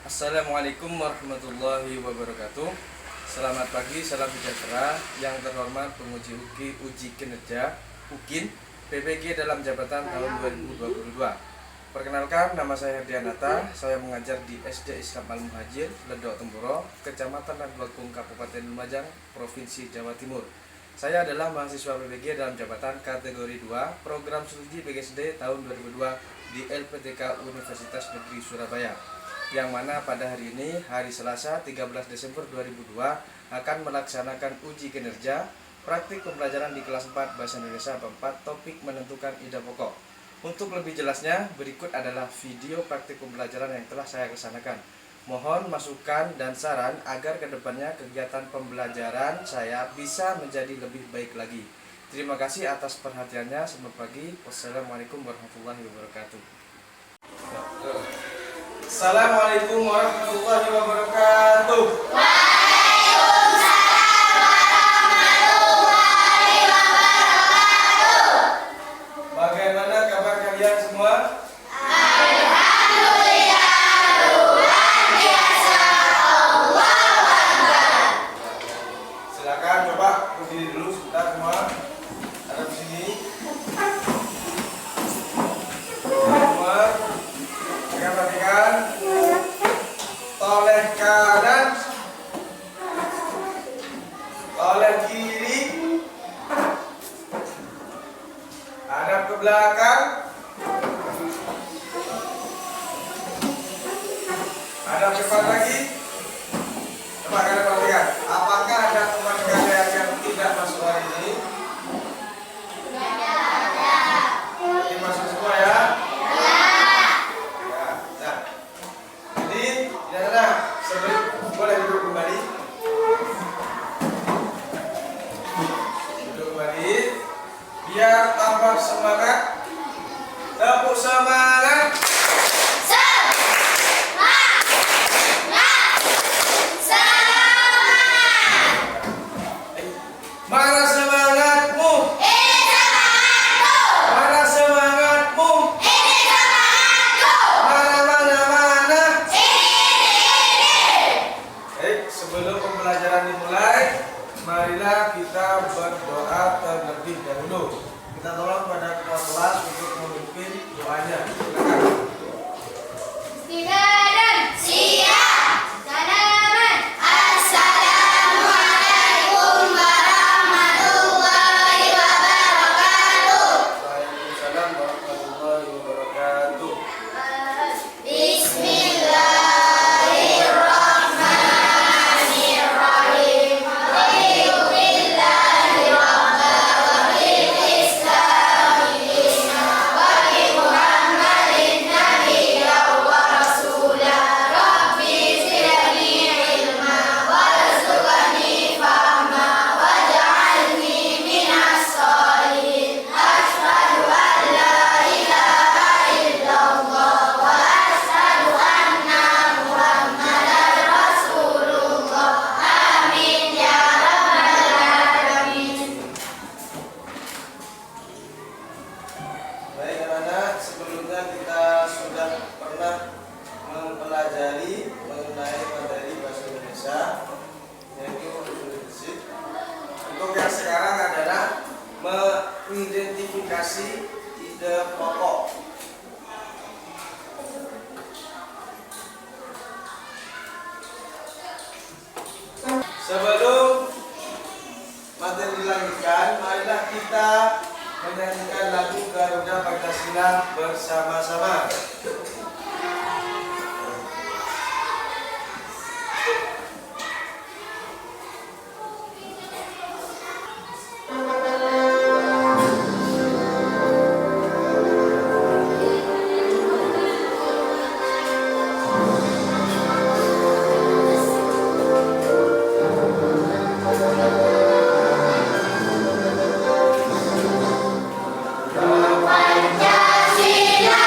Assalamualaikum warahmatullahi wabarakatuh. Selamat pagi, salam sejahtera. Yang terhormat penguji uji kinerja UKIN PPG dalam jabatan tahun 2022. Perkenalkan, nama saya Herdianata. Saya mengajar di SD Islam Al Muhajir, Ledok Tempuro, Kecamatan Randwakung, Kabupaten Lumajang, Provinsi Jawa Timur. Saya adalah mahasiswa PPG dalam jabatan kategori 2 Program Studi PGSD tahun 2002 di LPTK Universitas Negeri Surabaya, yang mana pada hari ini, hari Selasa 13 Desember 2002, akan melaksanakan uji kinerja praktik pembelajaran di kelas 4 Bahasa Indonesia bab 4 topik menentukan ida pokok. Untuk lebih jelasnya, berikut adalah video praktik pembelajaran yang telah saya laksanakan. Mohon masukan dan saran agar kedepannya kegiatan pembelajaran saya bisa menjadi lebih baik lagi. Terima kasih atas perhatiannya. Selamat pagi. Wassalamualaikum warahmatullahi wabarakatuh. Assalamualaikum warahmatullahi wabarakatuh. Waalaikumsalam warahmatullahi wabarakatuh. Bagaimana kabar kalian semua? Alhamdulillah, luar biasa. Allahu Akbar. Silakan coba berdiri dulu sebentar semua. Ada di sini. Semua. Akan perhatikan. Toleh kanan, toleh kiri, hadap ke belakang, hadap depan lagi. Coba kalian perhatikan, apakah ada teman kalian yang tidak masuk hari ini? Jadi masuk semua ya? Boleh duduk kembali. Duduk kembali. Biar tambah semangat. Tepuk semangat. Mana semangatmu? Ini semangatku. Mana semangatmu? Ini semangatku. Mana? Ini. Baik, sebelum pembelajaran dimulai, marilah kita berdoa terlebih dahulu. Kita tolong pada ketua kelas untuk memimpin doanya. Silakan. Istighfar. Siap. Salaman. Assalamualaikum warahmatullahi wabarakatuh. Waalaikumsalam warahmatullahi wabarakatuh. Bismillahirrahmanirrahim. Baik anak-anak, sebelumnya kita sudah pernah mempelajari mengenai materi bahasa Indonesia, yaitu defisit. Untuk yang sekarang adalah mengidentifikasi ide pokok. Sebelum materi dilanjutkan, marilah kita menyanyikan lagu Garuda Pancasila bersama-sama. Pancasila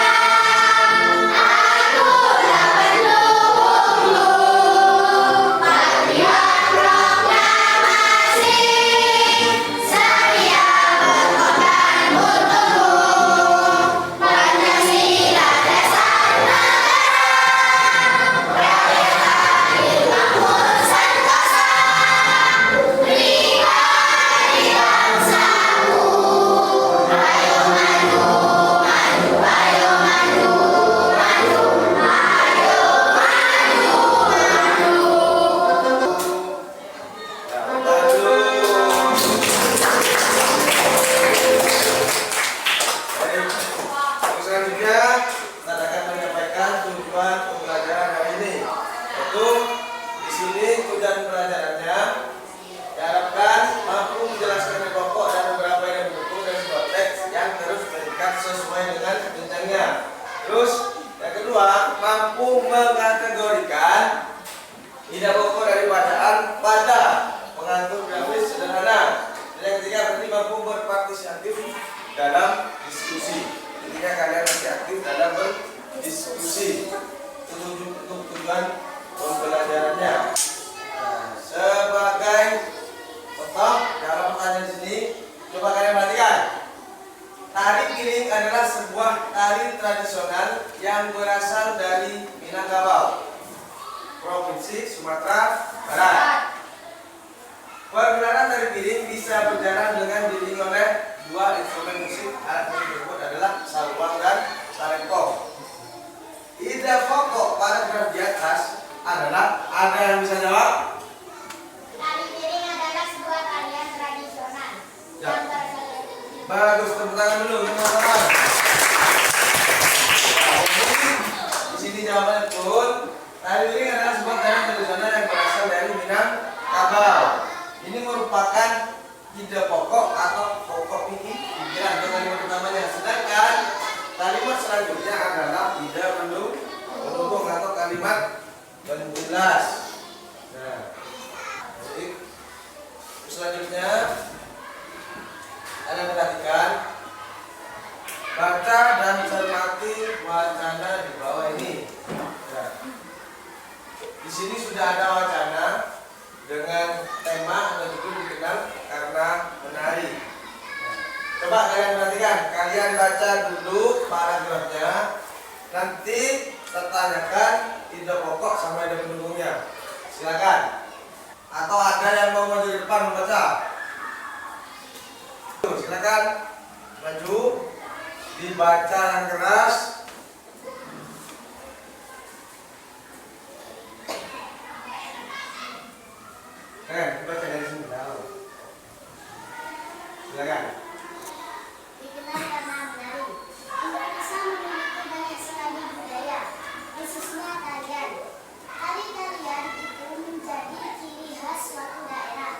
pembelajaran hari ini. Yaitu di sini tujuan pembelajarannya diharapkan mampu menjelaskan pokok dan beberapa yang mendukung dari sebuah teks yang terus meningkat sesuai dengan jenjangnya. Terus yang kedua, mampu mengkategorikan ide pokok dari bacaan pada pengatur grafis sederhana. Dan yang ketiga, berarti mampu berpartisipatif dalam diskusi. Intinya kalian nanti aktif dalam berdiskusi. Itu untuk tujuan pembelajarannya. Nah, sebagai contoh dalam pertanyaan sini, coba kalian perhatikan. Tari piring adalah sebuah tari tradisional yang berasal dari Minangkabau, Provinsi Sumatera Barat. Pergerakan tari piring bisa berjalan dengan diiringi oleh dua instrumen musik. Alat musik tersebut adalah saluang dan salempong. Ide pokok paragraf di atas adalah, ada yang bisa jawab? Tari piring adalah sebuah tarian tradisional yang berasal dari Bagus, tepuk tangan dulu teman-teman. Di sini jawabannya betul. Tari piring adalah sebuah tarian tradisional yang berasal dari Minangkabau. Ini merupakan ide pokok atau pokok pikiran untuk kalimat pertamanya. Sedangkan kalimat selanjutnya adalah ide pendukung atau kalimat penjelas. Nah, jadi selanjutnya Anda perhatikan, baca dan cermati wacana di bawah ini. Nah, di sini sudah ada wacana dengan tema atau judul dikenal karena menari. Coba kalian perhatikan, kalian baca dulu paragrafnya, nanti tertanyakan ide pokok sama ide pendukungnya. Silakan. Atau ada yang mau maju di depan membaca? Silakan maju, dibaca yang keras. Baca dari sini tahu. Silakan. dikenal karena menari. Indonesia memiliki banyak sekali budaya, khususnya tarian. Tari-tarian itu menjadi ciri khas suatu daerah.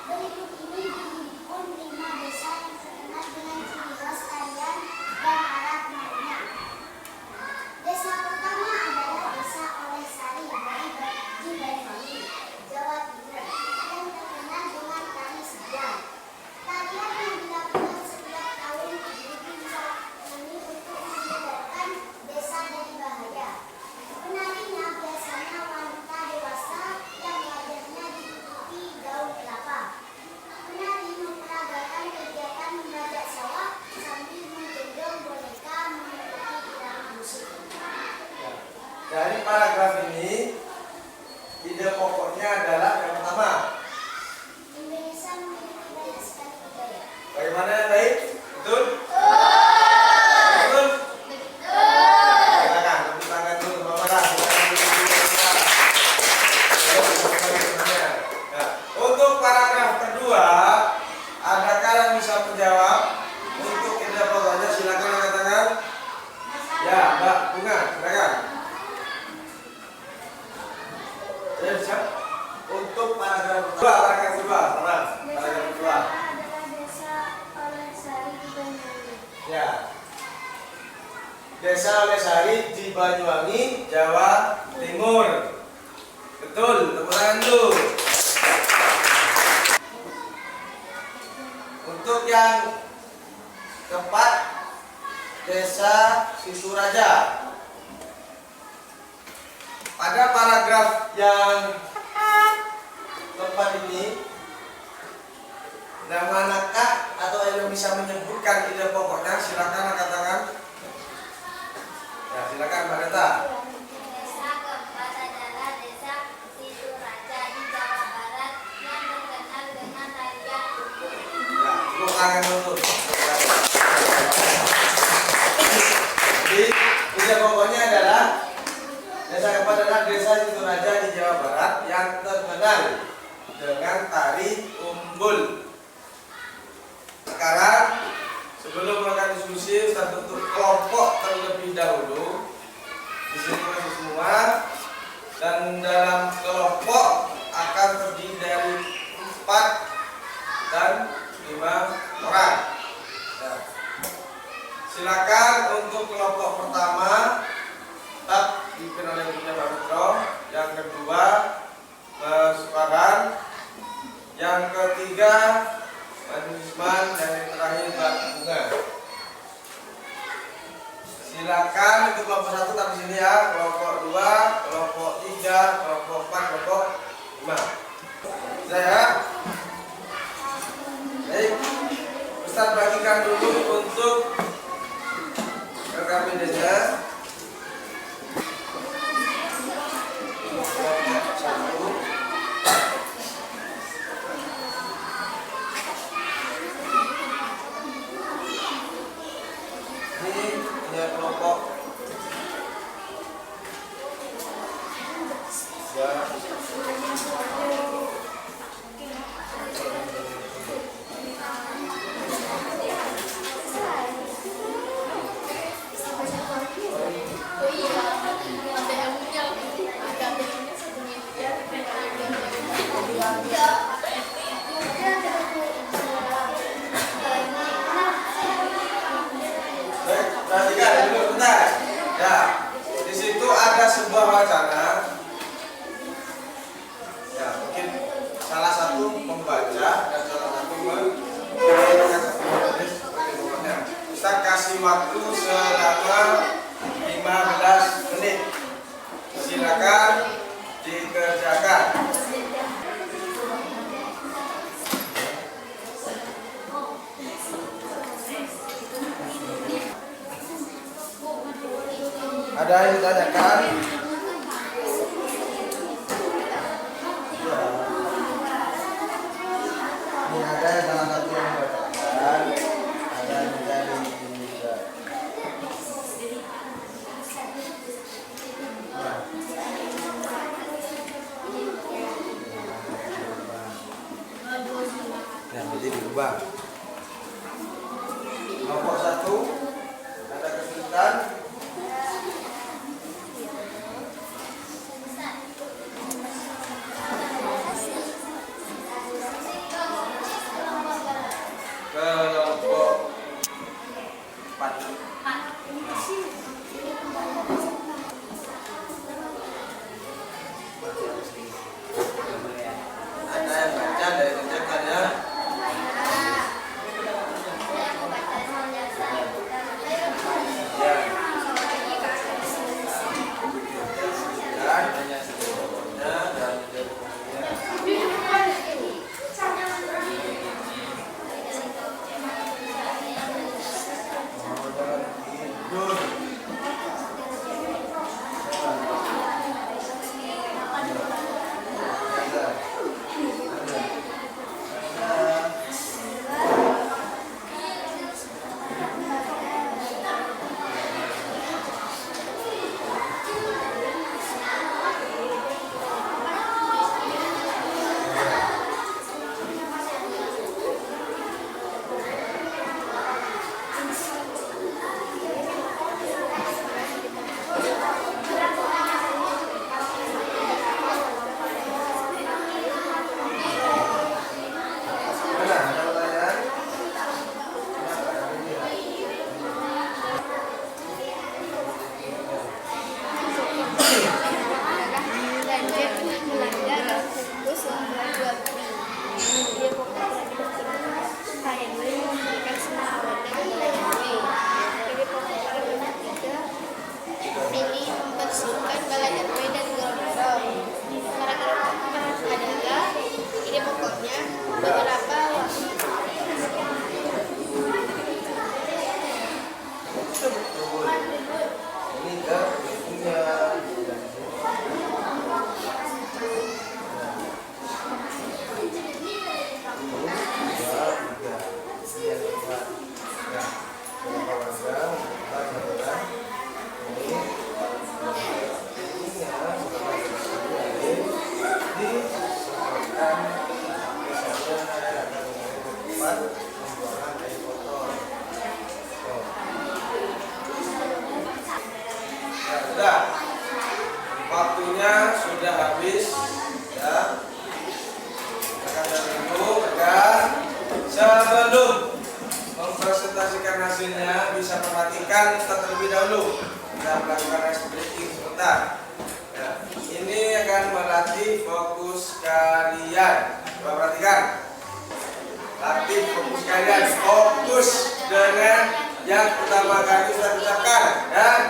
Berikut ini dihimpun 5 desa yang terkenal dengan ciri khas tarian dan alat menarinya. Desa pertama adalah Desa Olehsari di Banyuwangi, Jawa Timur, yang terkenal dengan tari Sejam. Tarian yang dilakukan setiap tahun digunakan untuk menyadarkan desa dari bahaya. Penarinya biasanya wanita dewasa yang wajahnya ditutupi daun kelapa. Penari memperagakan kegiatan membajak sawah sambil menggendong boneka mengikuti irama musik. Dari paragraf ini, ide pokoknya adalah yang pertama. Indonesia memiliki banyak sekali budaya. Bagaimana yang baik? Betul? Betul? Silakan, tepuk tangan dulu teman-teman. Nah, untuk paragraf kedua, adakah yang bisa menjawab? Untuk ide pokoknya silakan angkat tangan. Ya, Mbak Bunga, silakan. Ya, siap. Untuk paragraf kedua, tenang. Paragraf kedua. Adalah Desa Olehsari di Banyuwangi. Ya. Desa Olehsari di Banyuwangi, Jawa Timur. Betul, tepuk tangan dulu. Untuk yang keempat, Desa Situraja. Pada paragraf yang keempat ini, nama manakah atau yang bisa menyebutkan ide pokoknya? Silakan angkat tangan. Ya, silakan Mbak Neta. Desa keempat adalah Desa Situraja di Jawa Barat yang terkenal dengan tarian dukun. Ya, tepuk tangan dulu. Jadi, ide pokoknya adalah desa keempat adalah Desa Situraja di Jawa Barat yang terkenal dengan tari umbul. Sekarang sebelum melakukan diskusi, Ustaz tutup kelompok terlebih dahulu. Di sini masuk semua, dan dalam kelompok akan terdiri dari 4 dan 5 orang. Ya. Silakan untuk kelompok pertama tetap dipimpin oleh Bunda Pak Petro, yang kedua Mas Farhan, yang ketiga Mas Usman, dan yang terakhir Mbak Bunga. Silakan untuk kelompok 1 tetap di sini ya, kelompok 2, kelompok 3, kelompok 4, kelompok 5. Saya baik, Ustaz bagikan dulu untuk rekam videonya. Kelompok 1. Ini punya kelompok 2. Perhatikan dulu bentar. Ya, di situ ada sebuah wacana. Ya, mungkin salah satu membaca dan salah satu mendengarkan satu hadis sebagai bawahnya. Kita kasih waktu selama 15 menit. Silakan dikerjakan. Ada yang ditanyakan? Ya. Ini ada salah satu yang membacakan, ada yang mencari juga. Nah, jadi diubah. Kelompok 1 ada kesulitan. Kelompok 4. Ada yang baca, ada yang kerjakan ya. Waktunya sudah habis ya. Akan dulu dan sebelum mempresentasikan hasilnya bisa perhatikan terlebih dahulu. Kita melakukan ice breaking sebentar. Ya, ini akan melatih fokus kalian. Coba perhatikan. Latih fokus kalian. Fokus dengan yang pertama kali kita ucapkan. Dan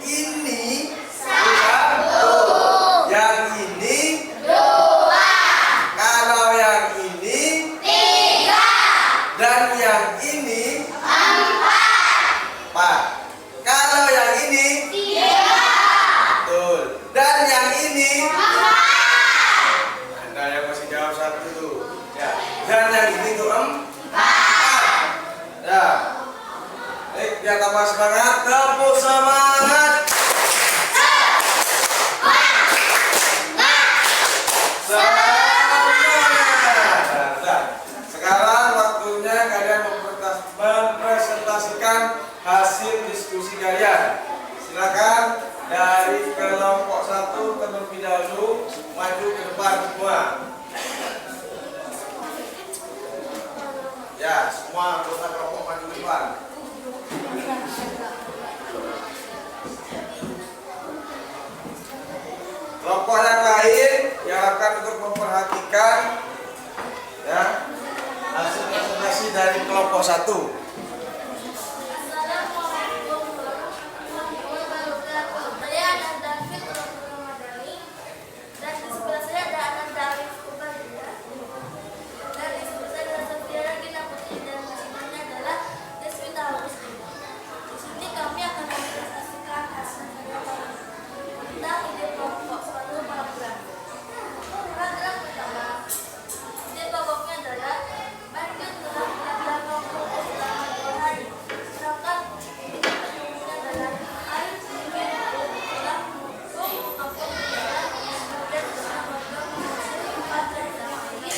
ini satu. Yang ini dua. Kalau yang ini tiga. Dan yang ini empat. Kalau yang ini tiga. Betul. Dan yang ini empat. Anda yang masih jawab satu itu. Ya. Dan yang ini tuh empat. Ya. Baik, biar tambah semangat. Tepuk semangat. Sekarang waktunya kalian mempresentasikan hasil diskusi kalian. Silakan dari kelompok 1 terlebih dahulu maju ke depan semua. Ya, semua anggota kelompok maju ke depan. Kelompok yang lain diharapkan untuk memperhatikan ya hasil presentasi dari kelompok 1. Assalamualaikum warahmatullahi wabarakatuh. Saya ada David Ramadhani dan di sebelah saya ada anak Darif Kubadia. Dan di sebelah saya ada Safiara Gina Putri dan siswanya adalah Deswita Agustin. Di sini kami akan mempresentasikan hasil tentang ide kelompok suatu paragraf. Paragraf pertama, ide pokoknya adalah banjir telah melanda kampung selama 2 hari. Sedangkan ide pendukungnya adalah air sedikit telah mengusung kampung kita, kemudian telah warga mengusung 4 dari dalam air,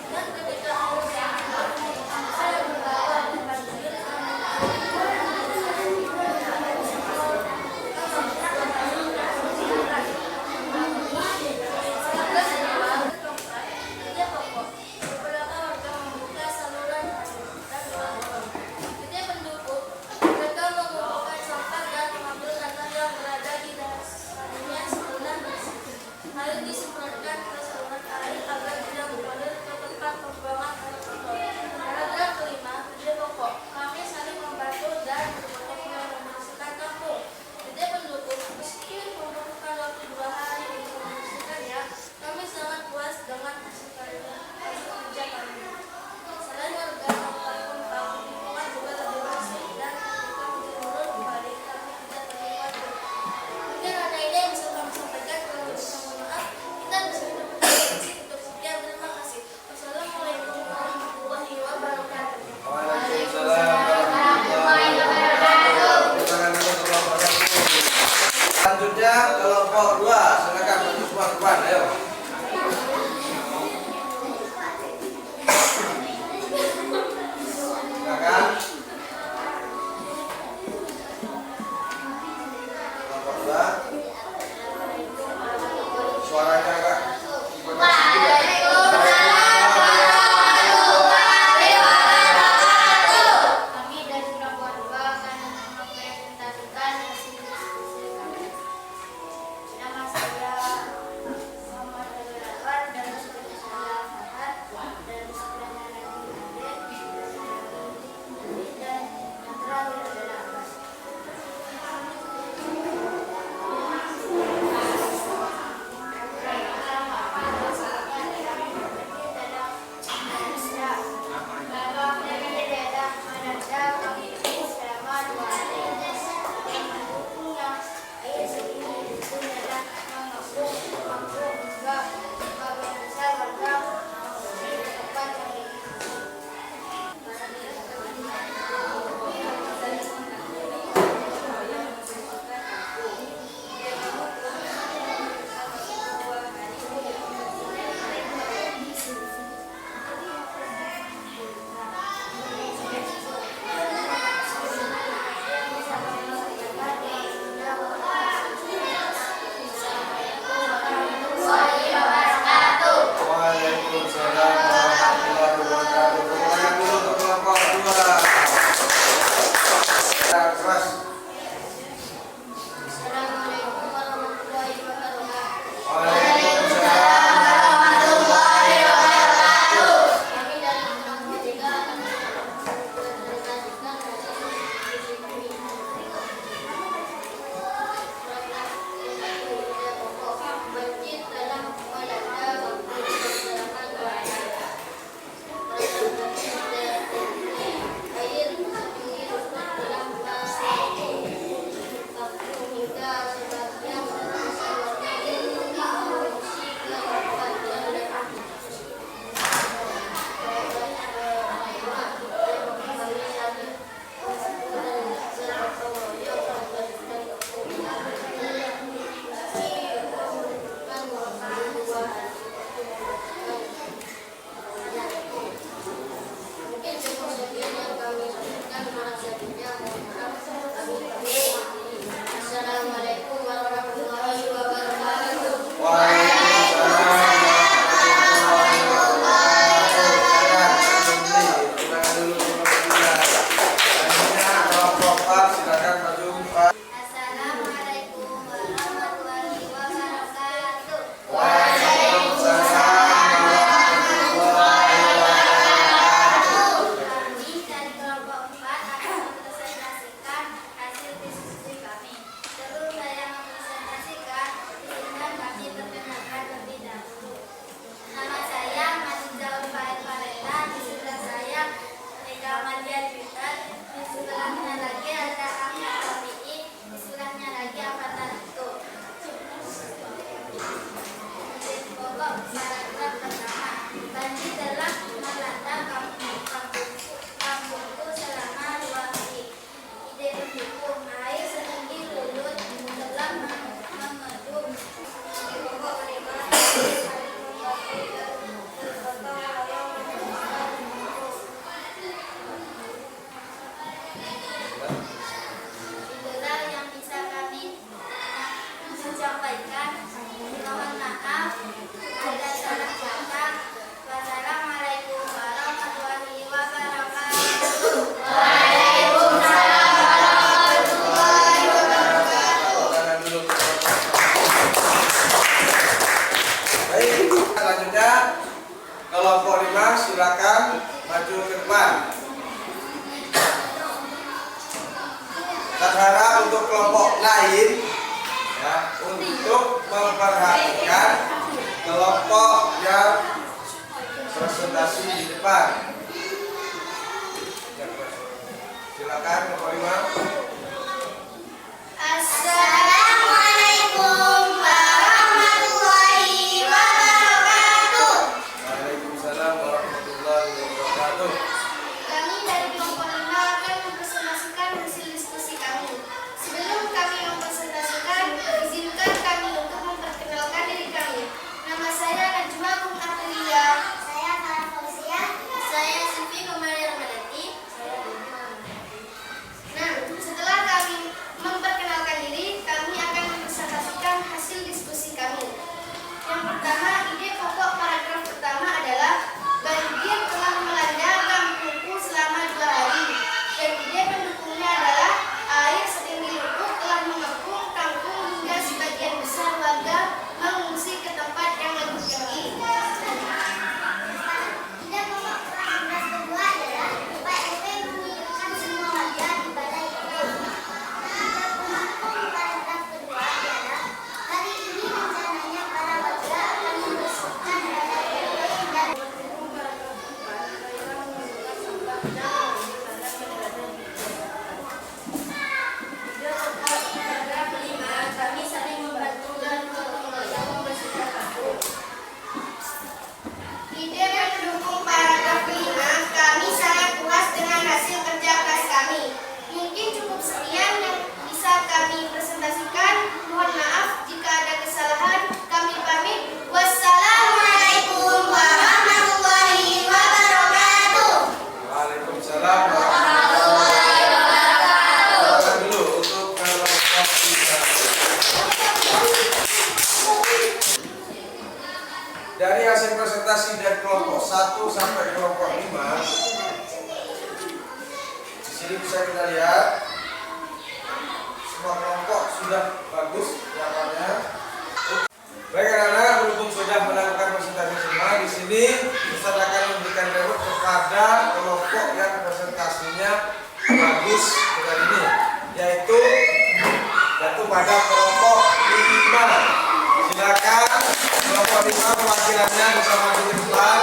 dan ketika air yang saya membawa di banjir disemprotkan ke saluran air agar tidak mengalir ke tempat pembuangan air kotor. Paragraf kelima, ide pokok. Kami saling membantu dan bergotong royong membersihkan kampung. Ide pendukung, meski membutuhkan waktu 2 hari untuk membersihkannya, kami sangat puas dengan hasil kerja kami. Selain warga tempat numpang, lingkungan juga lebih bersih dan ketika hujan turun kembali kami tidak terlibat. Mungkin ada ide yang bisa kami sampaikan. Kalau bisa mohon maaf, kita bisa untuk sekian. Terima kasih. Wassalamualaikum warahmatullahi wabarakatuh. Waalaikumsalam warahmatullahi wabarakatuh. Selanjutnya kelompok 2, silakan maju semua ke depan, ayo. Silakan. Kelompok 2. Suaranya agak Kami dari kelompok 2 akan mempresentasikan hasil diskusi kami. Nama saya Muhammad Paragraf pertama. Banjir telah melanda kampungku selama 2 hari. Ide pendukung. Air setinggi lutut telah mengendung di pokok kalimat. Itulah yang bisa kami sampaikan. Mohon maaf ada salah kata. Wassalamualaikum warahmatullahi wabarakatuh. Tangan dulu. Baik, selanjutnya kelompok 5 silakan maju ke depan. Terharap untuk kelompok lain ya, untuk memperhatikan kelompok yang presentasi di depan. Silakan kelompok 5. Assalamualaikum warahmatullahi wabarakatuh. Waalaikumsalam warahmatullahi wabarakatuh. Kami dari kelompok 5 akan mempresentasikan hasil diskusi kami. Sebelum kami mempresentasikan, izinkan kami untuk memperkenalkan diri kami. Nama saya Najwa Bung Aprilia. Saya Farah Fauzia. Saya Sylvie Komaria Ramadhani. Nah, setelah kami memperkenalkan diri, kami akan mempresentasikan hasil diskusi kami. Yang pertama, ide pokok paragraf pertama adalah banjir telah melanda kampungku selama 2 hari. Dan ide pendukungnya adalah air setinggi lutut telah mengepung kampung hingga sebagian besar warga mengungsi ke tempat yang lebih tinggi. Ide pokok paragraf kedua adalah Pak RT mengingatkan semua warga di balai kebun. Paragraf kedua adalah hari ini rencananya para warga akan membersihkan balai kebun dan Paragraf 5. Kami saling membantu dan gotong royong membersihkan kampung. ide pendukung paragraf kelima, kami sangat puas dengan hasil kerja keras kami. Mungkin cukup sekian yang bisa kami presentasikan. Mohon maaf jika ada kesalahan. Kami pamit. Wassalamualaikum warahmatullahi wabarakatuh. Waalaikumsalam warahmatullahi wabarakatuh. Silakan dulu untuk kelompok 3. Dari hasil presentasi dari kelompok 1 sampai kelompok 5, di sini bisa kita lihat semua kelompok sudah bagus jawabannya. Baik anak-anak, berhubung sudah melakukan presentasi semua, di sini Ustaz akan memberikan reward kepada kelompok yang presentasinya bagus dengan ini, yaitu pada kelompok 5. Silakan kelompok 5 perwakilannya bisa maju ke depan.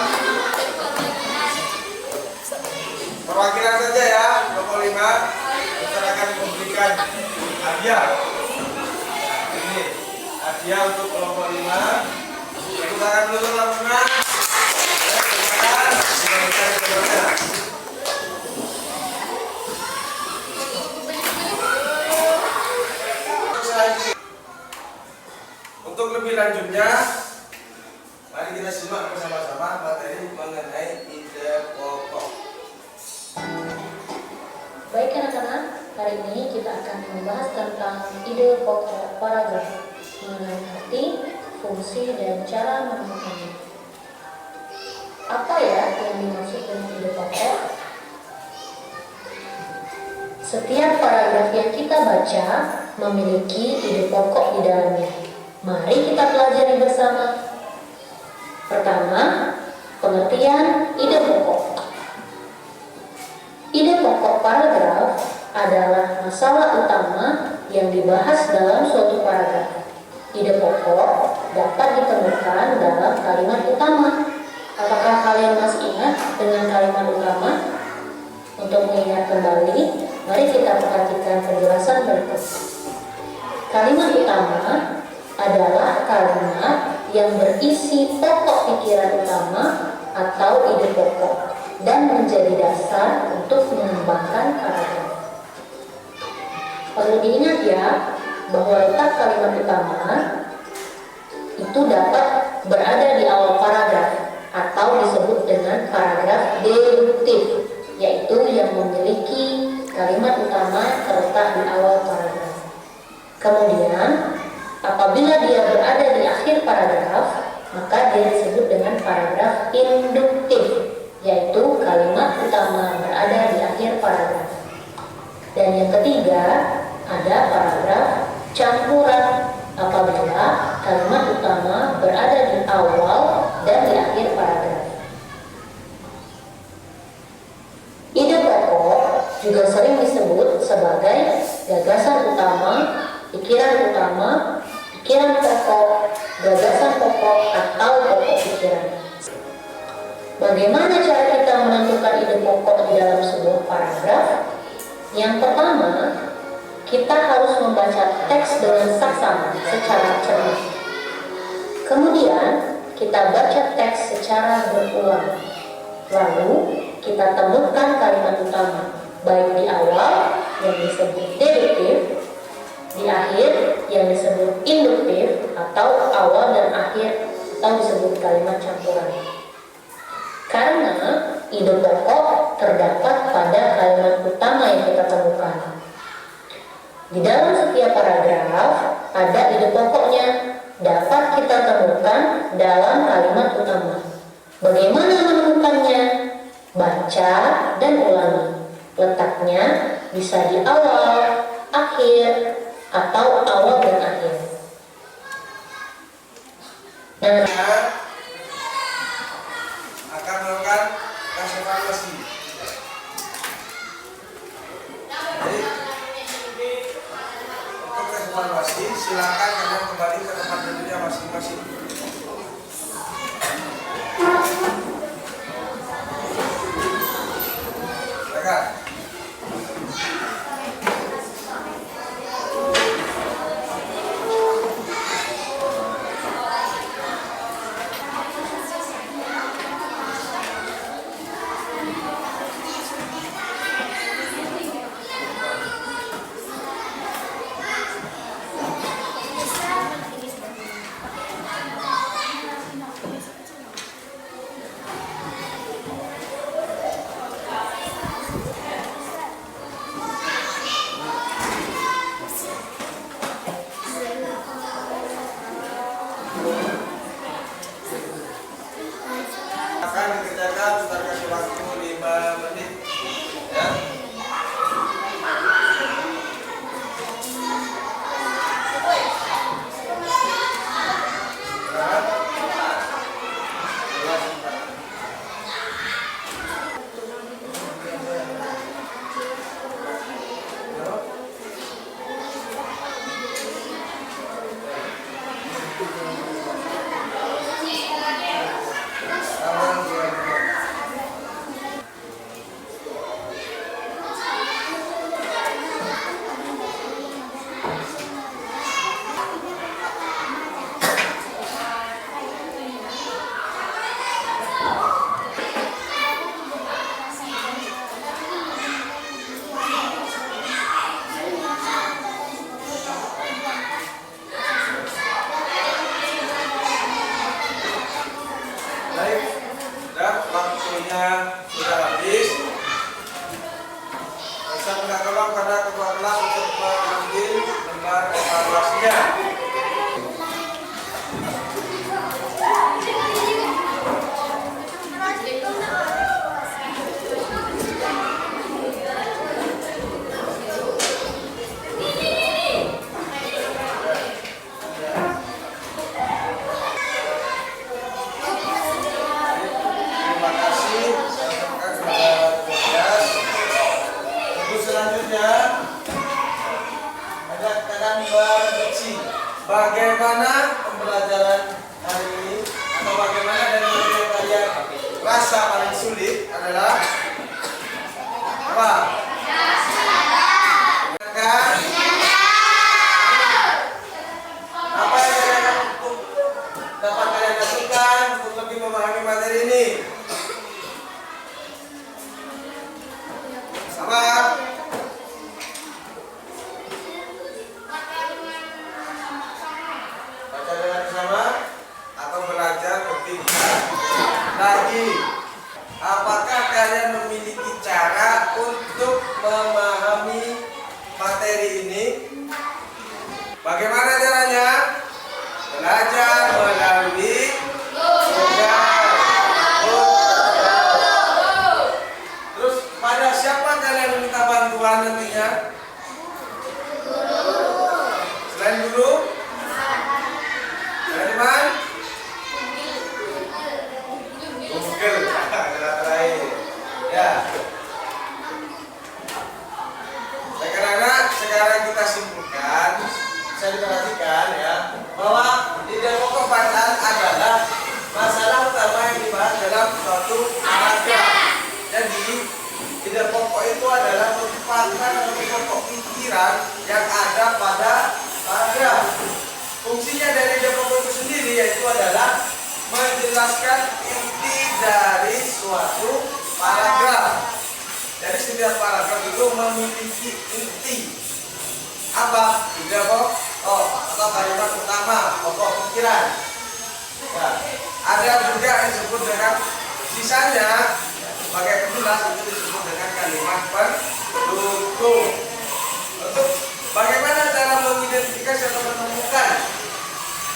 Perwakilan saja ya, kelompok 5. Kita akan memberikan hadiah. Ini hadiah untuk kelompok 5. Tepuk tangan dulu teman-teman. Silakan diberikan kepadanya. Untuk lebih lanjutnya, mari kita simak bersama-sama materi mengenai ide pokok. Baik anak-anak, hari ini kita akan membahas tentang ide pokok paragraf mengenai arti, fungsi, dan cara menemukannya. Apa ya yang dimaksud dengan ide pokok? Setiap paragraf yang kita baca memiliki ide pokok di dalamnya. Mari kita pelajari bersama. Pertama, pengertian ide pokok. Ide pokok paragraf adalah masalah utama yang dibahas dalam suatu paragraf. Ide pokok dapat ditemukan dalam kalimat utama. Apakah kalian masih ingat dengan kalimat utama? Untuk mengingat kembali, mari kita perhatikan penjelasan berikut. Kalimat utama adalah kalimat yang berisi pokok pikiran utama atau ide pokok dan menjadi dasar untuk mengembangkan paragraf. Perlu diingat ya, bahwa letak kalimat utama itu dapat berada di awal paragraf atau disebut dengan paragraf deduktif, yaitu yang memiliki kalimat utama terletak di awal paragraf. Kemudian, apabila dia berada di akhir paragraf, maka dia disebut dengan paragraf induktif, yaitu kalimat utama berada di akhir paragraf. Dan yang ketiga, ada paragraf campuran, apabila kalimat utama berada di awal dan di akhir paragraf. Ide pokok juga sering disebut sebagai gagasan utama, pikiran pokok, gagasan pokok, atau pokok pikiran. Bagaimana cara kita menentukan ide pokok di dalam sebuah paragraf? Yang pertama, kita harus membaca teks dengan saksama secara cermat. Kemudian, kita baca teks secara berulang. Lalu, kita temukan kalimat utama, baik di awal yang disebut deduktif, di akhir yang disebut induktif, atau awal dan akhir atau disebut kalimat campuran. Karena ide pokok terdapat pada kalimat utama yang kita temukan. Di dalam setiap paragraf ada ide pokoknya, dapat kita temukan dalam kalimat utama. Bagaimana menemukannya? Baca dan ulangi. Letaknya bisa di awal, akhir, atau awal dan akhir. Nah, akan melakukan tes evaluasi. Jadi, untuk tes evaluasi, silakan kalian kembali ke tempat duduknya masing-masing. Silakan. Akan dikerjakan, sudah kasih waktu 5 menit ya. Baik, dan waktunya sudah habis. Saya minta tolong pada ketua kelas untuk mengambil lembar evaluasinya. Terima kasih. Selanjutnya ada tekanan bar kecil. belajar melalui Terus pada siapa kalian minta bantuan nantinya? Selain guru? Teman-teman? Google. Terakhir. Ya. Sekarang kita simpulkan, bisa diperhatikan ya, bahwa ide pokok bacaan adalah masalah utama yang dibahas dalam suatu paragraf. Jadi ide pokok itu adalah merupakan pokok pikiran yang ada pada paragraf. Fungsinya dari ide pokok itu sendiri yaitu adalah menjelaskan inti dari suatu paragraf. Jadi setiap paragraf itu memiliki inti. Apa? Ide pokok atau kalimat utama, pokok pikiran. Ya. Ada juga yang disebut dengan sisanya sebagai penjelas, itu disebut dengan kalimat pendukung. Untuk bagaimana cara mengidentifikasi atau menemukan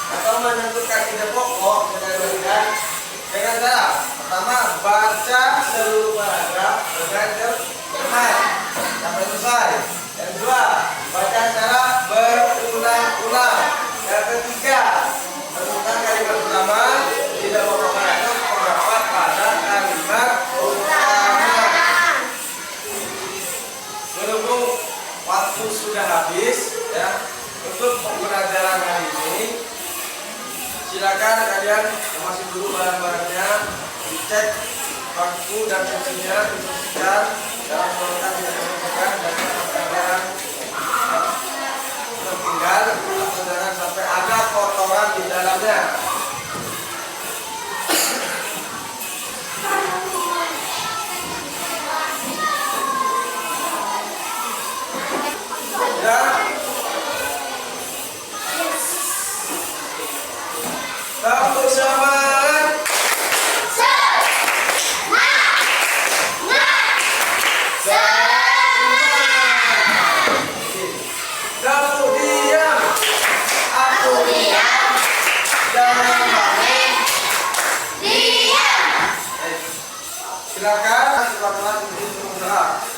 atau menentukan ide pokok dengan cara pertama baca seluruh paragraf dengan cermat sampai selesai. Yang kedua, baca secara berulang-ulang. Yang ketiga, tentukan kalimat utama, ide pokok paragraf terdapat pada kalimat utama. Berhubung waktu sudah habis ya untuk pembelajaran hari ini, silakan kalian masih dulu barang-barangnya, dicek bangku dan kursinya, dibersihkan dalam melakukan tindakan dan kalian tertinggal atau jangan sampai ada kotoran di dalamnya. Ya. Tepuk semangat. Tepuk diam. Aku diam. Jangan bangun. Diam. Silakan. Silakan.